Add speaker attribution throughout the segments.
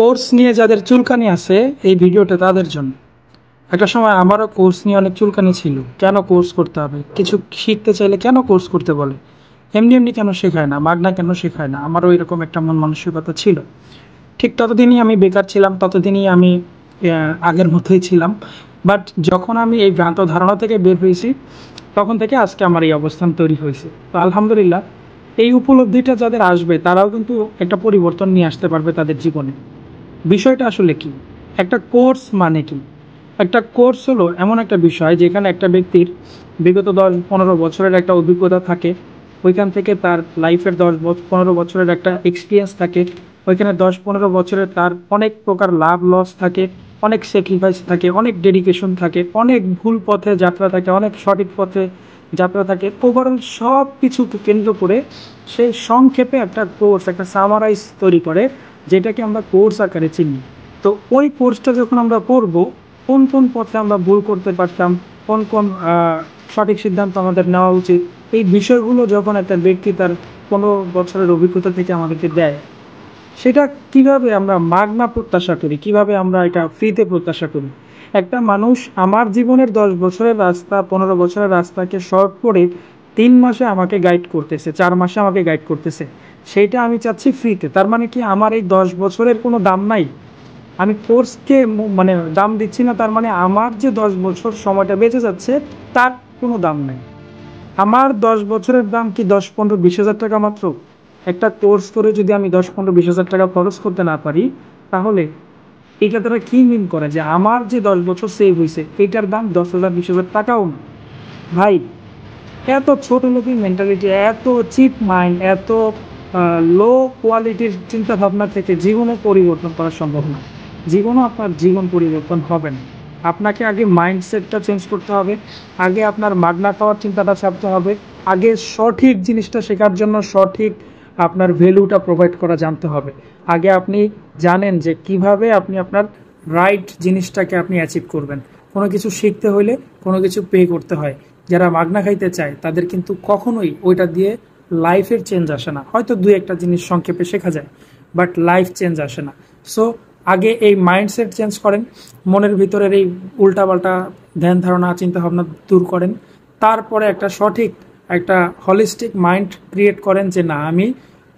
Speaker 1: Course নিয়ে যাদের চুলকানি আছে এই ভিডিওটা তাদের জন্য। একটা সময় আমারও কোর্স নিয়ে অনেক চুলকানি ছিল। কেন কোর্স করতে হবে? কিছু শিখতে চাইলে কেন কোর্স করতে বলে? এমনি এমনি কেন শেখায় না? মাগনা কেন শেখায় না? আমারও এরকম একটা মন মানসিকতা ছিল। ঠিক ততদিনই আমি বেকার ছিলাম, ততদিনই আমি আগের মতোই ছিলাম। বাট যখন আমি এই ভ্রান্ত ধারণা থেকে বের হয়েছি, তখন থেকে আজকে আমার এই অবস্থান তৈরি হয়েছে। তো আলহামদুলিল্লাহ, এই উপলব্ধিটা যাদের আসবে তারাও কিন্তু একটা পরিবর্তন নিয়ে আসতে পারবে তাদের জীবনে। বিষয়টা আসলে কি? একটা কোর্স মানে কি? একটা কোর্স হলো এমন একটা বিষয় যেখানে একটা ব্যক্তির বিগত 10-15 বছরের একটা অভিজ্ঞতা থাকে। ওইখান থেকে তার লাইফের 10-15 বছরের একটা এক্সপিরিয়েন্স থাকে। ওইখানে 10-15 বছরের তার অনেক প্রকার লাভ লস থাকে, অনেক স্যাক্রিফাইস থাকে, অনেক ডেডিকেশন থাকে, অনেক ভুল পথে যাত্রা থাকে, অনেক সঠিক পথে যাত্রা থাকে। ওভারঅল সব কিছুকে কেন্দ্র করে সে সংক্ষেপে একটা কোর্স, একটা সামারাইজ তৈরি করে, যেটাকে আমরা কোর্স আকারে চিনি। তো ওই কোর্সটা যখন আমরা পড়ব, কোন কোন পথে আমরা ভুল করতে পারতাম, কোন কোন সঠিক সিদ্ধান্ত আমাদের নেওয়া উচিত, এই বিষয়গুলো যখন একটা ব্যক্তি তার 15 বছরের অভিজ্ঞতা থেকে আমাদেরকে দেয়, সেটা কিভাবে আমরা মাগনা প্রত্যাশা করি, কিভাবে আমরা এটা ফ্রিতে প্রত্যাশা করি। একটা মানুষ আমার জীবনের 10 বছরের রাস্তা, 15 বছরের রাস্তাকে শর্ট করে 3 মাসে আমাকে গাইড করতেছে, 4 মাসে আমাকে গাইড করতেছে, সেইটা আমি চাচ্ছি ফ্রিতে। তার মানে কি আমার এই 10 বছরের কোনো দাম নাই? আমি কোর্সকে মানে দাম দিচ্ছি না, তার মানে আমার যে 10 বছর সময়টা বেঁচে যাচ্ছে তার কোনো দাম নেই। আমার 10 বছরের দাম কি 10, 15, 20 হাজার টাকা মাত্র? একটা কোর্স করে যদি আমি 10, 15, 20 হাজার টাকা খরচ করতে না পারি, তাহলে এটা তারা কি মিন করে যে আমার যে 10 বছর সেভ হয়েছে এটার দাম 10,000, 20,000 টাকাও না? ভাই, এত ছোট লোকের মেন্টালিটি, এত চিপ মাইন্ড, এত লো কোয়ালিটির চিন্তা ভাবনা থেকে জীবনে পরিবর্তন করা সম্ভব না। জীবনও আপনার জীবন পরিবর্তন হবে না। আপনাকে আগে মাইন্ডসেটটা চেঞ্জ করতে হবে, আগে আপনার মাগনা খাওয়ার চিন্তাটা ছাড়তে হবে, আগে সঠিক জিনিসটা শেখার জন্য সঠিক আপনার ভ্যালুটা প্রোভাইড করা জানতে হবে। আগে আপনি জানেন যে কিভাবে আপনি আপনার রাইট জিনিসটাকে আপনি অ্যাচিভ করবেন। কোনো কিছু শিখতে হলে কোনো কিছু পে করতে হয়। যারা মাগনা খাইতে চায় তাদের কিন্তু কখনোই ওইটা দিয়ে লাইফের চেঞ্জ আসে না। হয়তো 2-1টা জিনিস সংক্ষেপে শেখা যায়, বাট লাইফ চেঞ্জ আসে না। সো আগে এই মাইন্ডসেট চেঞ্জ করেন, মনের ভিতরের এই উল্টাপাল্টা ধ্যান ধারণা চিন্তা ভাবনা দূর করেন। তারপরে একটা সঠিক, একটা হলিস্টিক মাইন্ড ক্রিয়েট করেন যে না, আমি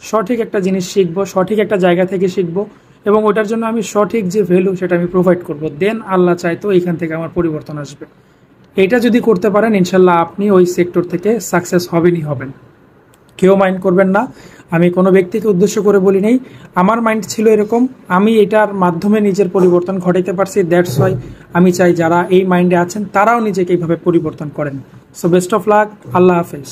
Speaker 1: সঠিক একটা জিনিস শিখবো, সঠিক একটা জায়গা থেকে শিখবো, এবং ওটার জন্য আমি সঠিক যে ভ্যালু সেটা আমি প্রোভাইড করব। দেন আল্লাহ চাইতো এইখান থেকে আমার পরিবর্তন আসবে। এটা যদি করতে পারেন, ইনশাল্লাহ আপনি ওই সেক্টর থেকে সাকসেস হবেনই হবেন। কেউ মাইন্ড করবেন না, আমি কোনো ব্যক্তিকে উদ্দেশ্য করে বলি নেই। আমার মাইন্ড ছিল এরকম, আমি এটার মাধ্যমে নিজের পরিবর্তন ঘটাইতে পারছি। দ্যাটস ওয়াই আমি চাই যারা এই মাইন্ডে আছেন তারাও নিজেকে এইভাবে পরিবর্তন করেন। সো বেস্ট অফ লাক, আল্লাহ হাফেজ।